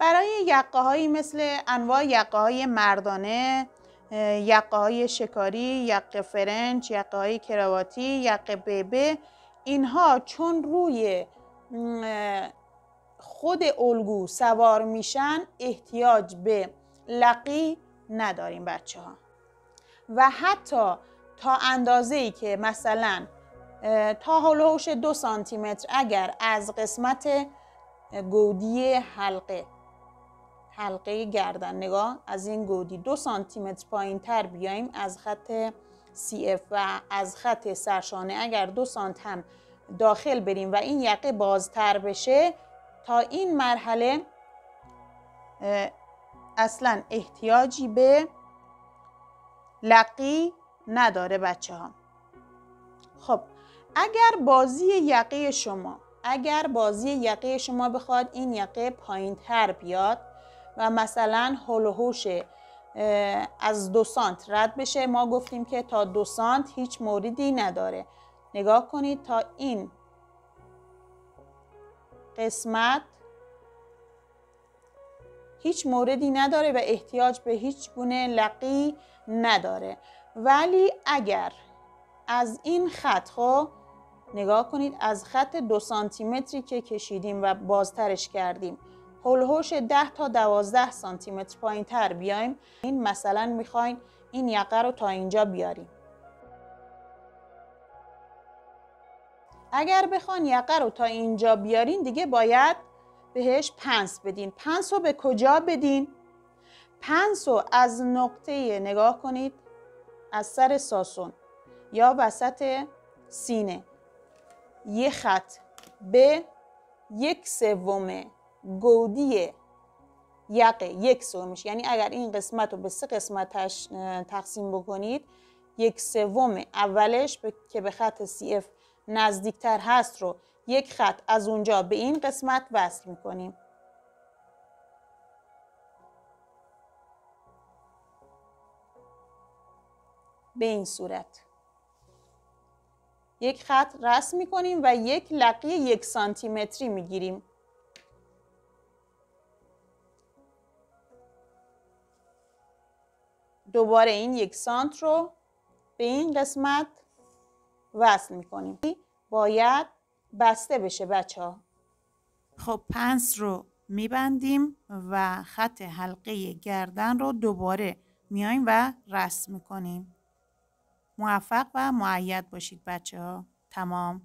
برای یقه هایی مثل انواع یقه های مردانه، یقه های شکاری، یقه فرنچ، یقه های کرواتی، یقه بیبه، اینها چون روی خود الگو سوار میشن احتیاج به لقی نداریم بچه ها. و حتی تا اندازه‌ای که مثلا تا هولوش 2 سانتی متر اگر از قسمت گودی حلقه گردن، نگاه، از این گودی 2 سانتی متر پایین تر بیایم از خط CF و از خط سرشانه اگر 2 سانت هم داخل بریم و این یقه بازتر بشه، تا این مرحله اصلا احتیاجی به لقی نداره بچه ها. خب اگر بازی یقه شما بخواد این یقه پایین تر بیاد و مثلا هولوش از 2 سانت رد بشه، ما گفتیم که تا 2 سانت هیچ موردی نداره. نگاه کنید تا این قسمت هیچ موردی نداره و احتیاج به هیچ گونه لقی نداره. ولی اگر از این خط، خب نگاه کنید، از خط 2 سانتی متری که کشیدیم و بازترش کردیم هولوش 10 تا 12 سانتی متر پایین تر بیایم، این مثلا میخواین این یقه رو تا اینجا بیاریم. اگر بخوان یقه رو تا اینجا بیارین دیگه باید بهش پنس بدین. پنس رو به کجا بدین؟ پنس رو از نقطه، نگاه کنید، از سر ساسون یا وسط سینه یه خط به 1/3 گودی یقه، 1/3، یعنی اگر این قسمت رو به 3 قسمت تقسیم بکنید، 1/3 اولش که به خط CF نزدیکتر هست رو یک خط از اونجا به این قسمت وصل میکنیم. به این صورت یک خط رسم میکنیم و یک لقی 1 سانتی متری میگیریم. دوباره این 1 سانت رو به این قسمت وصل میکنیم. باید بسته بشه بچه ها. خب پنس رو میبندیم و خط حلقه گردن رو دوباره میایم و رسم میکنیم. موفق و مؤید باشید بچه ها. تمام.